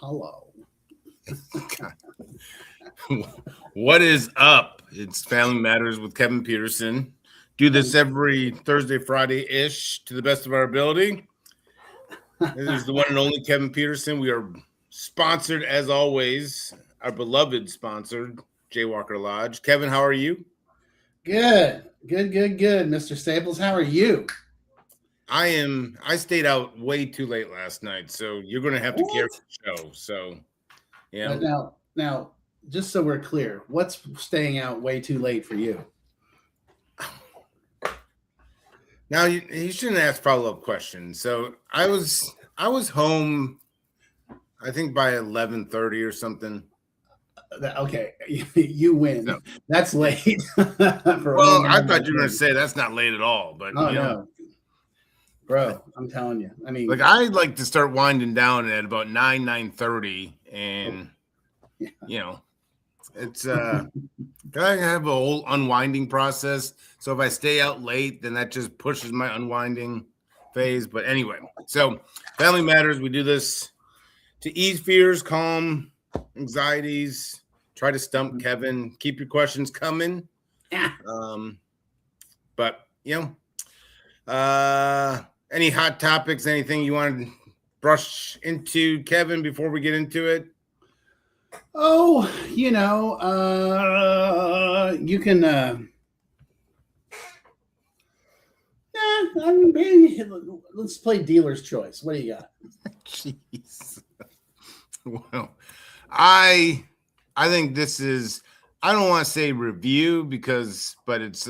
Hello. What is up? It's Family Matters with Kevin Peterson. Do this every Thursday, Friday ish to the best of our ability. This is the one and only Kevin Peterson. We are sponsored, as always, our beloved sponsor, Jaywalker Lodge. Kevin, how are you? Good, Mr. Staples. How are you? I stayed out way too late last night, so you're going to have to carry What? the show. So, yeah. Now, just so we're clear, what's staying out way too late for you? Now you shouldn't ask follow-up questions. So I was home, I think by 11:30 or something. Okay, you win. No. That's late. Well, I thought you were going to say that's not late at all, but no, bro, I'm telling you. I mean, like I like to start winding down at about 9:30, and it's I have a whole unwinding process. So if I stay out late, then that just pushes my unwinding phase. But anyway, so Family Matters, we do this to ease fears, calm anxieties, try to stump Kevin. Keep your questions coming. Yeah. But any hot topics, anything you want to brush into, Kevin, before we get into it? Oh, you can. Let's play dealer's choice. What do you got? Jeez. Well, I think this is. I don't want to say review but it's.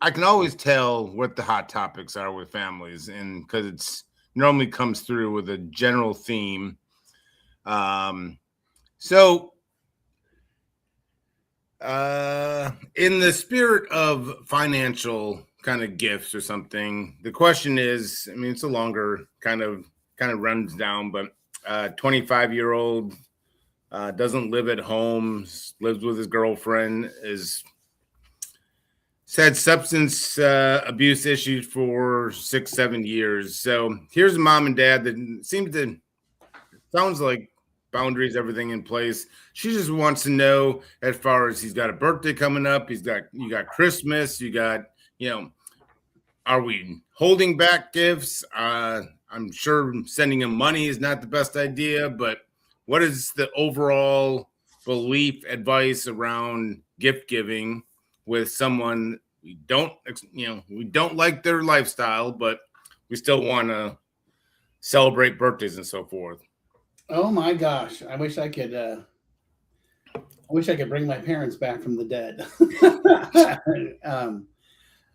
I can always tell what the hot topics are with families, and because it's normally comes through with a general theme. So, in the spirit of financial kind of gifts or something, the question is, I mean, it's a longer kind of runs down, but 25-year-old doesn't live at home, lives with his girlfriend, had substance abuse issues for 6-7 years. So here's a mom and dad that sounds like boundaries, everything in place. She just wants to know, as far as he's got a birthday coming up, you got Christmas, you got, are we holding back gifts? I'm sure sending him money is not the best idea, but what is the overall belief, advice around gift giving with someone we don't like their lifestyle, but we still want to celebrate birthdays and so forth? Oh my gosh! I wish I could. Bring my parents back from the dead.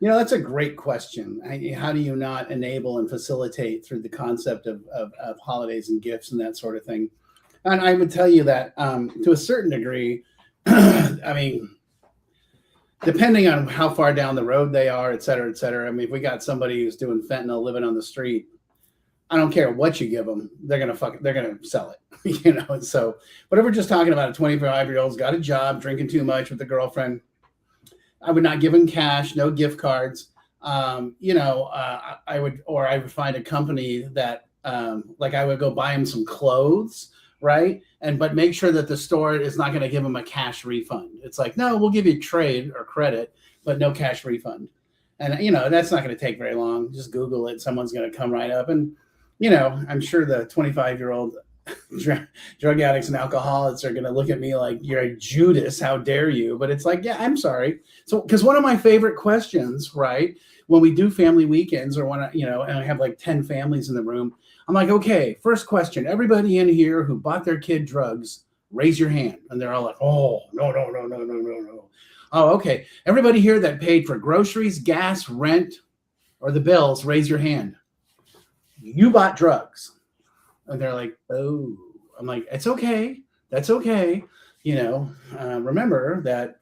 That's a great question. How do you not enable and facilitate through the concept of holidays and gifts and that sort of thing? And I would tell you that to a certain degree, I mean, depending on how far down the road they are, et cetera, et cetera. I mean, if we got somebody who's doing fentanyl living on the street, I don't care what you give them, they're gonna sell it, So, but if we're just talking about a 25-year-old's got a job, drinking too much with a girlfriend, I would not give him cash, no gift cards. I would find a company that, like, I would go buy him some clothes, right? But make sure that the store is not going to give him a cash refund. It's like, no, we'll give you trade or credit, but no cash refund. And that's not going to take very long. Just Google it. Someone's going to come right up, and I'm sure the 25-year-old drug addicts and alcoholics are going to look at me like, you're a Judas, how dare you? But it's like, yeah, I'm sorry. So, because one of my favorite questions, right, when we do family weekends, or when and I have like 10 families in the room, I'm like, okay, first question, everybody in here who bought their kid drugs, raise your hand. And they're all like, oh, no. Oh, okay. Everybody here that paid for groceries, gas, rent, or the bills, raise your hand. You bought drugs. And they're like, oh. I'm like, it's okay. That's okay. Remember that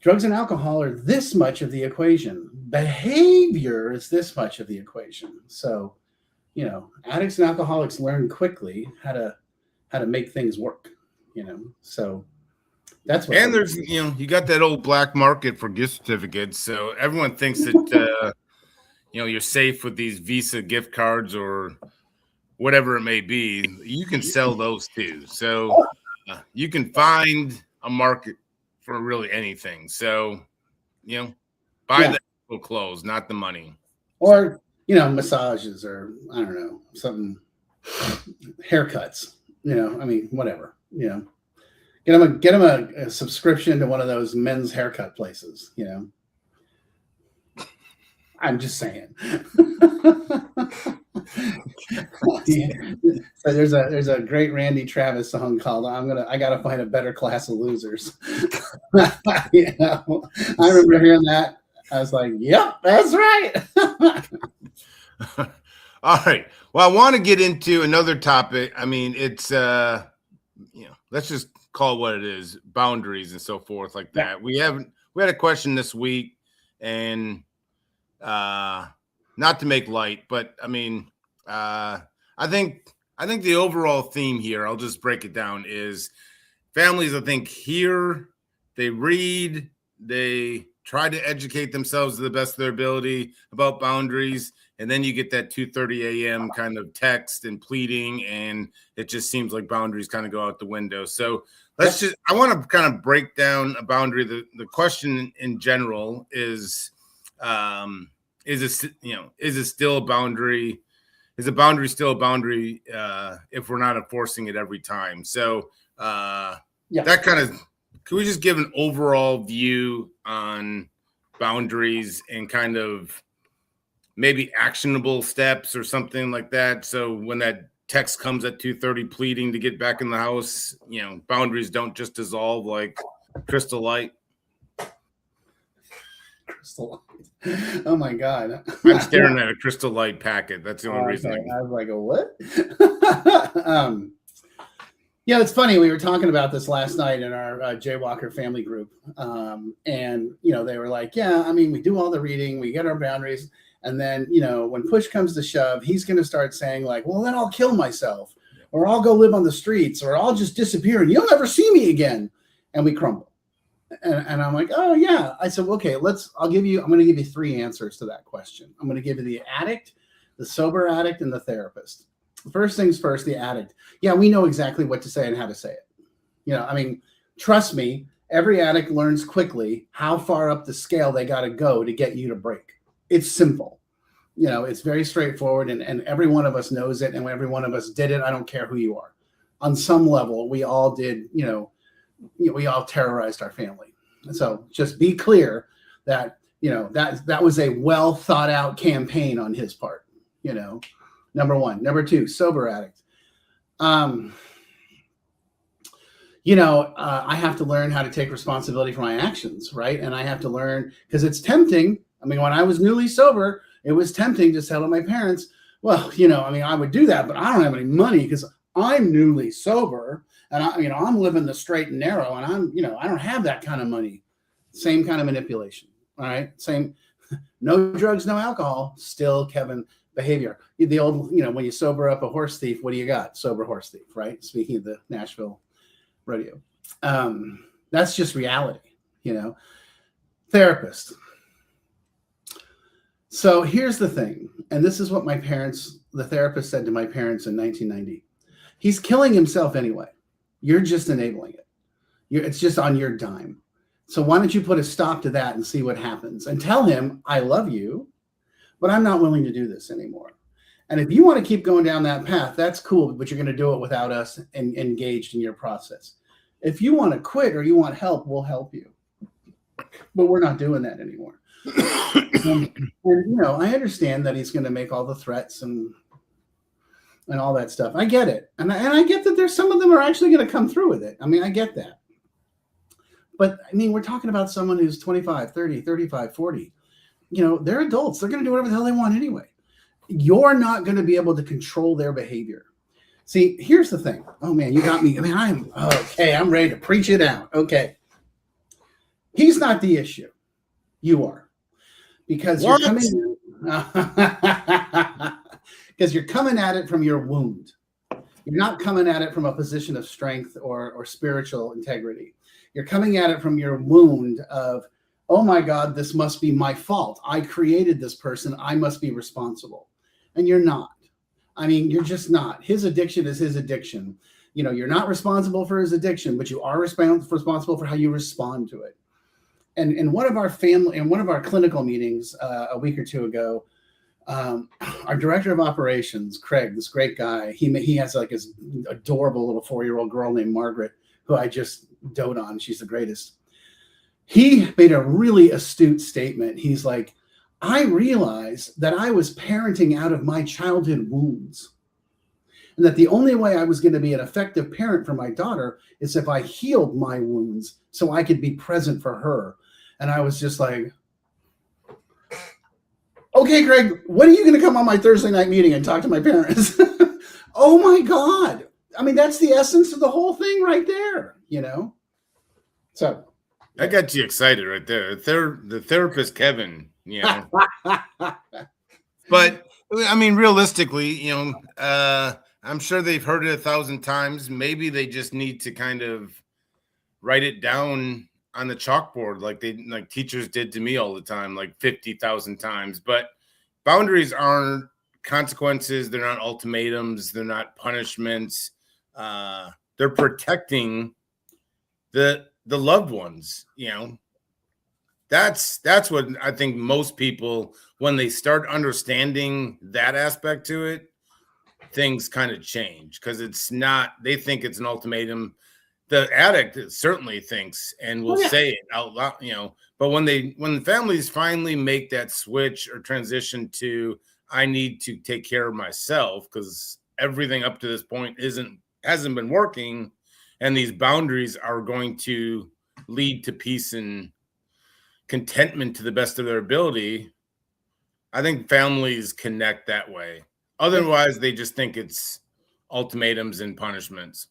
drugs and alcohol are this much of the equation. Behavior is this much of the equation. So, addicts and alcoholics learn quickly how to make things work. So that's what. And there's you got that old black market for gift certificates, so everyone thinks that you're safe with these Visa gift cards or whatever it may be, you can sell those too. So you can find a market for really anything. So, buy the actual clothes, not the money. Or, massages, or I don't know, something, haircuts, whatever, get them a subscription to one of those men's haircut places, I'm just saying. So there's a great Randy Travis song called I gotta find a better class of losers. I remember hearing that. I was like, yep, that's right. All right. Well, I want to get into another topic. I mean, it's let's just call it what it is, boundaries and so forth like that. Yeah. We had a question this week, and not to make light, but I mean, I think the overall theme here, I'll just break it down, is families, I think, hear, they read, they try to educate themselves to the best of their ability about boundaries, and then you get that 2:30 a.m. kind of text and pleading, and it just seems like boundaries kind of go out the window. So I want to kind of break down a boundary. The question in general is it still a boundary? Is a boundary still a boundary if we're not enforcing it every time? So that kind of, can we just give an overall view on boundaries and kind of maybe actionable steps or something like that? So when that text comes at 2:30 pleading to get back in the house, boundaries don't just dissolve like Crystal Light. Crystal Light. Oh my God. I'm staring at a Crystal Light packet. That's the only reason. I was like, what? Yeah, it's funny. We were talking about this last night in our Jaywalker family group. And, they were like, yeah, I mean, we do all the reading, we get our boundaries. And then, when push comes to shove, he's going to start saying like, well, then I'll kill myself, or I'll go live on the streets, or I'll just disappear and you'll never see me again. And we crumble. And I'm like, oh yeah. I said, okay, I'm going to give you three answers to that question. I'm going to give you the addict, the sober addict, and the therapist. First things first, the addict. Yeah, we know exactly what to say and how to say it. Trust me, every addict learns quickly how far up the scale they got to go to get you to break. It's simple. It's very straightforward, and every one of us knows it, and every one of us did it. I don't care who you are. On some level, we all did, we all terrorized our family. So just be clear that, that was a well thought out campaign on his part, number one. Number two, sober addict. I have to learn how to take responsibility for my actions, right? And I have to learn, because it's tempting. I mean, when I was newly sober, it was tempting to tell my parents, well, I would do that, but I don't have any money because I'm newly sober. And I'm living the straight and narrow, and I don't have that kind of money. Same kind of manipulation. All right. Same, no drugs, no alcohol, still Kevin behavior. The old, when you sober up a horse thief, what do you got? Sober horse thief, right? Speaking of the Nashville rodeo. That's just reality, Therapist. So here's the thing. And this is what the therapist said to my parents in 1990. He's killing himself anyway. You're just enabling it. It's just on your dime. So why don't you put a stop to that and see what happens, and tell him, I love you, but I'm not willing to do this anymore. And if you want to keep going down that path, that's cool, but you're going to do it without us engaged in your process. If you want to quit or you want help, we'll help you. But we're not doing that anymore. And I understand that he's going to make all the threats and all that stuff. I get it. And I get that there's some of them are actually going to come through with it. I mean, I get that. But we're talking about someone who's 25, 30, 35, 40. They're adults. They're going to do whatever the hell they want anyway. You're not going to be able to control their behavior. See, here's the thing. Oh man, you got me. I'm okay. I'm ready to preach it out. Okay. He's not the issue. You are. Because you're coming because you're coming at it from your wound. You're not coming at it from a position of strength or spiritual integrity. You're coming at it from your wound of, oh my God, this must be my fault. I created this person. I must be responsible. And you're not. I mean, you're just not. His addiction is his addiction. You know, you're not responsible for his addiction, but you are responsible for how you respond to it. And in one of our clinical meetings a week or two ago, our director of operations, Craig, this great guy, he has like his adorable little 4-year-old girl named Margaret, who I just dote on. She's the greatest. He made a really astute statement. He's like, I realized that I was parenting out of my childhood wounds, and that the only way I was going to be an effective parent for my daughter is if I healed my wounds so I could be present for her. And I was just like, okay, Greg, when are you going to come on my Thursday night meeting and talk to my parents? Oh my God. I mean, that's the essence of the whole thing right there, you know? So I got you excited right there. The therapist, Kevin, you know. But I mean, realistically, you know, I'm sure they've heard it 1,000 times. Maybe they just need to kind of write it down on the chalkboard like teachers did to me all the time, like 50,000 times. But boundaries aren't consequences. They're not ultimatums. They're not punishments. They're protecting the loved ones, you know. That's what I think most people, when they start understanding that aspect to it, things kind of change, because it's not, they think it's an ultimatum. The addict certainly thinks and will say it out loud, you know, but when the families finally make that switch or transition to, I need to take care of myself because everything up to this point hasn't been working, and these boundaries are going to lead to peace and contentment to the best of their ability, I think families connect that way. Otherwise, they just think it's ultimatums and punishments.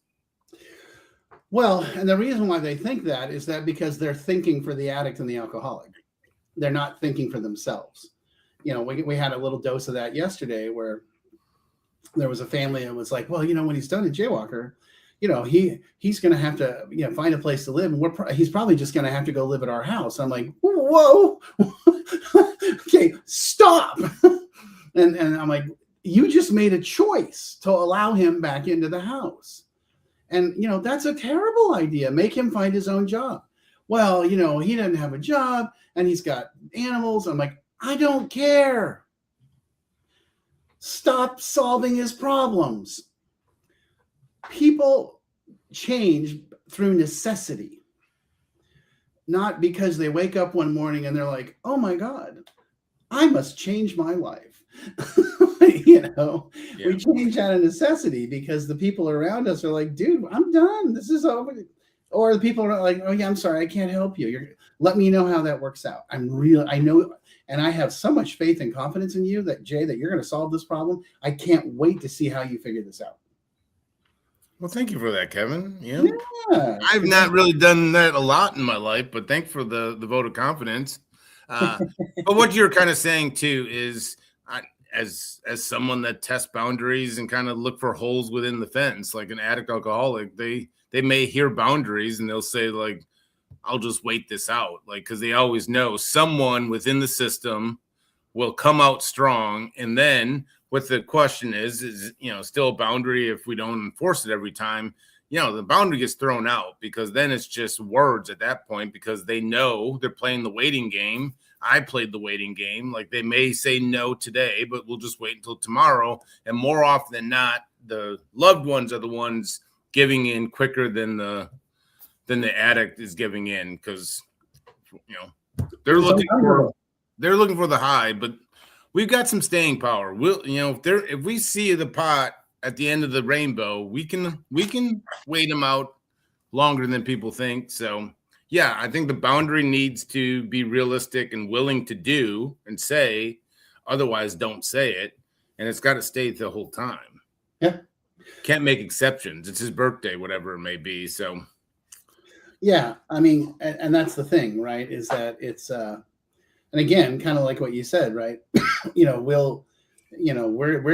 Well, and the reason why they think that is that because they're thinking for the addict and the alcoholic. They're not thinking for themselves. You know, we had a little dose of that yesterday where there was a family that was like, well, you know, when he's done at Jaywalker, you know, he's going to have to, you know, find a place to live. And he's probably just going to have to go live at our house. I'm like, whoa, okay, stop. And I'm like, you just made a choice to allow him back into the house. And, you know, that's a terrible idea. Make him find his own job. Well, you know, he doesn't have a job and he's got animals. I'm like, I don't care. Stop solving his problems. People change through necessity, not because they wake up one morning and they're like, oh my God, I must change my life. You know, we change out of necessity because the people around us are like, dude, I'm done. This is over. Or the people are like, oh yeah, I'm sorry, I can't help you. Let me know how that works out. I know, and I have so much faith and confidence in you that, Jay, that you're going to solve this problem. I can't wait to see how you figure this out. Well, thank you for that, Kevin. Yeah. I've not really done that a lot in my life, but thanks for the vote of confidence. But what you're kind of saying too is, as someone that tests boundaries and kind of look for holes within the fence, like an addict alcoholic, they may hear boundaries and they'll say like, I'll just wait this out. Like, cause they always know someone within the system will come out strong. And then what the question is, you know, still a boundary if we don't enforce it every time, you know, the boundary gets thrown out because then it's just words at that point, because they know they're playing the waiting game. I played the waiting game. Like, they may say no today, but we'll just wait until tomorrow. And more often than not, the loved ones are the ones giving in quicker than the addict is giving in, because, you know, they're looking for the high, but we've got some staying power. We'll, you know, if we see the pot at the end of the rainbow, we can wait them out longer than people think. So yeah, I think the boundary needs to be realistic and willing to do and say, otherwise don't say it. And it's got to stay the whole time. Yeah. Can't make exceptions. It's his birthday, whatever it may be. So yeah, I mean, and that's the thing, right? Is that it's, and again, kind of like what you said, right? You know, we're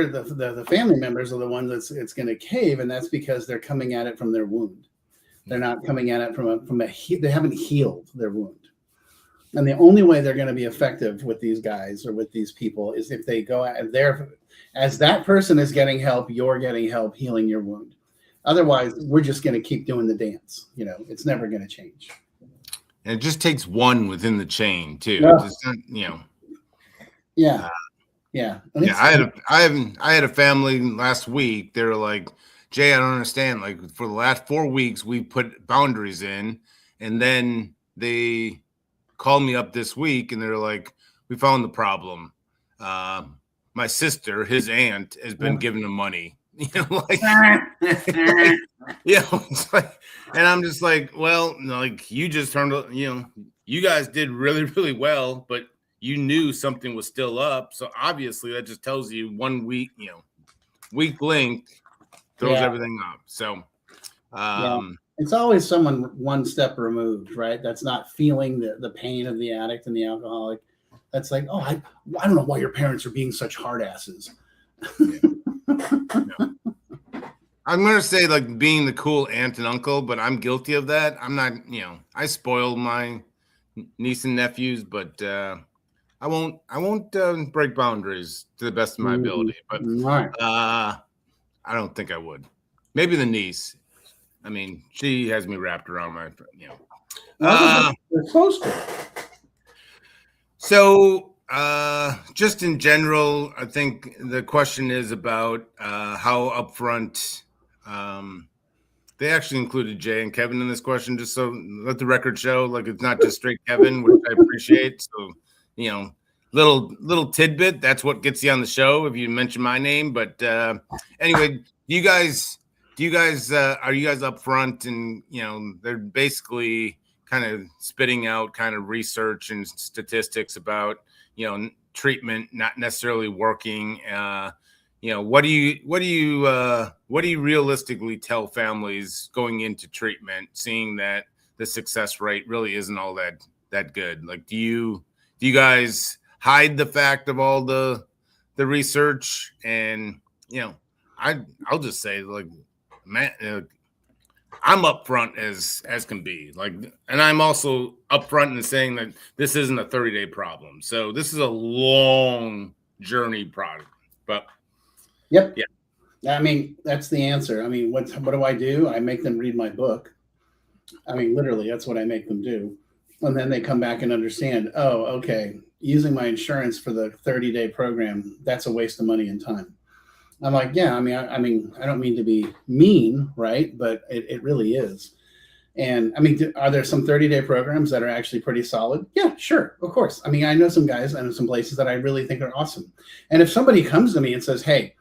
the family members are the ones it's going to cave. And that's because they're coming at it from their wound. They're not coming at it they haven't healed their wound. And the only way they're going to be effective with these guys or with these people is if they go at As that person is getting help, you're getting help healing your wound. Otherwise, we're just going to keep doing the dance. It's never going to change. And it just takes one within the chain too. Yeah. Just, Yeah. Yeah. Yeah. I had a family last week. They were like, Jay, I don't understand. Like for the last 4 weeks, we put boundaries in, and then they called me up this week and they're like, we found the problem. My sister, his aunt, has been giving him money. It's like, and I'm just like, well, like you just turned, you guys did really, really well, but you knew something was still up. So obviously that just tells you 1 week, weak link throws everything up. So it's always someone one step removed, right? That's not feeling the pain of the addict and the alcoholic. That's like, oh, I don't know why your parents are being such hard asses. I'm going to say like being the cool aunt and uncle, but I'm guilty of that. I'm not, I spoil my niece and nephews, but I won't break boundaries to the best of my ability, but I don't think I would. Maybe the niece. I mean, she has me wrapped around my, They're supposed to. So, just in general, I think the question is about how upfront. They actually included Jay and Kevin in this question, just so let the record show, like it's not just straight Kevin, which I appreciate. So, little tidbit. That's what gets you on the show if you mention my name. But anyway, are you guys upfront? And they're basically kind of spitting out kind of research and statistics about treatment not necessarily working. What do you realistically tell families going into treatment, seeing that the success rate really isn't all that good? Like, do you guys hide the fact of all the research? And I'll just say, like, man, I'm upfront as can be, like, and I'm also upfront in saying that this isn't a 30-day problem. So this is a long journey product. But yep. Yeah. I mean, that's the answer. I mean, what do? I make them read my book. I mean, literally, that's what I make them do. And then they come back and understand, oh, okay, using my insurance for the 30-day program, that's a waste of money and time. I'm like, yeah, I mean, I don't mean to be mean, right? But it really is. And I mean, are there some 30-day programs that are actually pretty solid? Yeah, sure, of course. I mean, I know some guys and some places that I really think are awesome. And if somebody comes to me and says, hey,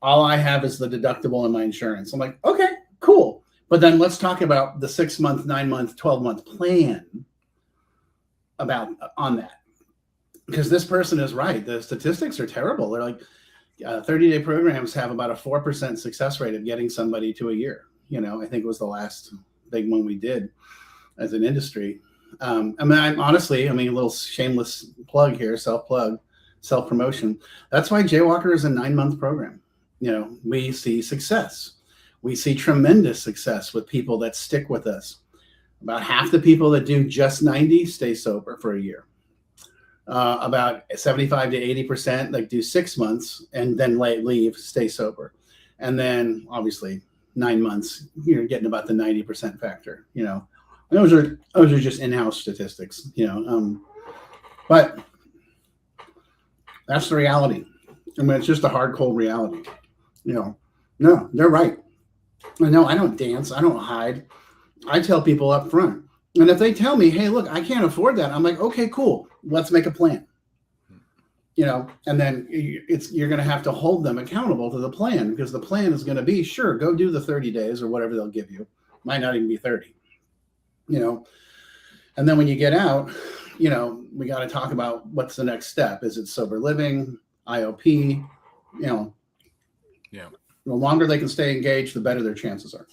all I have is the deductible in my insurance, I'm like, okay, cool. But then let's talk about the 6-month, 9-month, 12-month plan on that. Because this person is right. The statistics are terrible. They're like, 30-day programs have about a 4% success rate of getting somebody to a year. I think it was the last big one we did as an industry. I mean, a little shameless plug here, self-promotion. That's why Jaywalker is a 9-month program. We see success. We see tremendous success with people that stick with us. About half the people that do just 90 stay sober for a year. About 75 to 80% like do 6 months and then leave, stay sober. And then obviously 9 months, you're getting about the 90% factor, those are just in-house statistics, but that's the reality. I mean, it's just a hard, cold reality, no, they're right. No, I don't dance. I don't hide. I tell people up front. And if they tell me, hey, look, I can't afford that, I'm like, okay, cool. Let's make a plan. And then you're going to have to hold them accountable to the plan, because the plan is going to be, sure, go do the 30 days or whatever they'll give you. Might not even be 30, And then when you get out, we got to talk about what's the next step. Is it sober living, IOP? Yeah. The longer they can stay engaged, the better their chances are.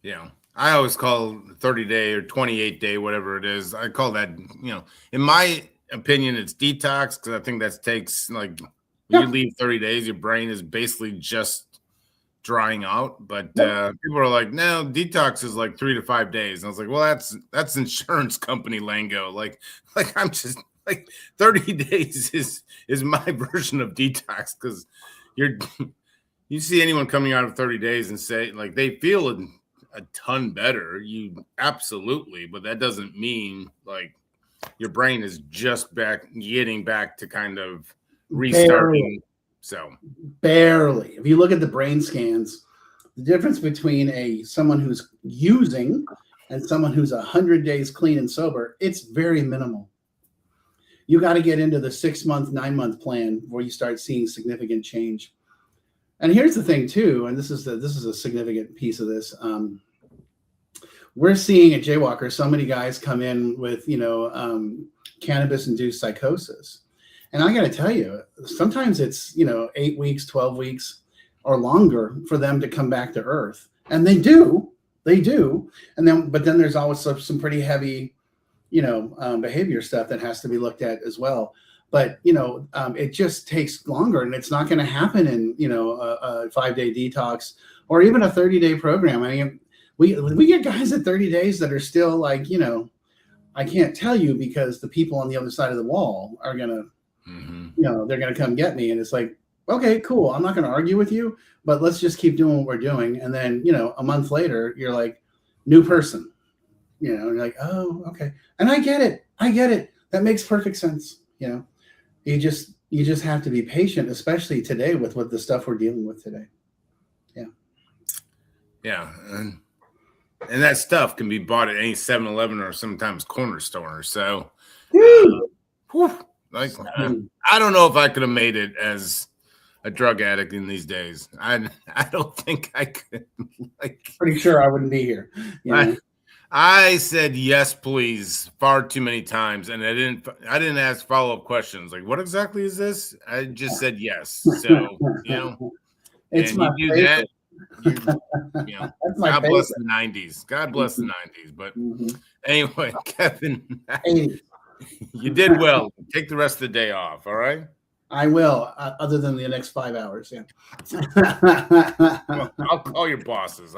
Yeah. I always call 30-day or 28-day, whatever it is. I call that, in my opinion, it's detox, because I think that takes when you leave 30 days, your brain is basically just drying out. But people are like, no, detox is like 3 to 5 days. And I was like, well, that's insurance company lingo. Like I'm just like 30 days is my version of detox, because you see anyone coming out of 30 days and say like they feel a ton better. You absolutely, but that doesn't mean like your brain is just getting back to kind of restarting. Barely. If you look at the brain scans, the difference between someone who's using and someone who's 100 days clean and sober, it's very minimal. You got to get into the 6-month, 9-month plan where you start seeing significant change. And here's the thing too, and this is a significant piece of this. We're seeing at Jaywalker so many guys come in with cannabis-induced psychosis, and I got to tell you, sometimes it's 8 weeks, 12 weeks, or longer for them to come back to earth, and they do, and but then there's always some pretty heavy, behavior stuff that has to be looked at as well. But it just takes longer, and it's not going to happen in a 5-day detox or even a 30-day program. I mean, we get guys at 30 days that are still like, I can't tell you because the people on the other side of the wall are gonna, they're gonna come get me, and it's like, okay, cool. I'm not gonna argue with you, but let's just keep doing what we're doing. And then a month later, you're like, new person. You're like, oh, okay, and I get it. That makes perfect sense. You just have to be patient, especially today with what the stuff we're dealing with today. Yeah. And that stuff can be bought at any 7-Eleven or sometimes corner store. So, I don't know if I could have made it as a drug addict in these days. I don't think I could. Pretty sure I wouldn't be here. I said yes, please, far too many times, and I didn't ask follow-up questions like, what exactly is this? I just said yes. So it's my favorite. God bless the 90s. God bless the 90s. But anyway, Kevin, you did well. Take the rest of the day off. All right. I will, other than the next 5 hours. Yeah. Well, I'll call your bosses.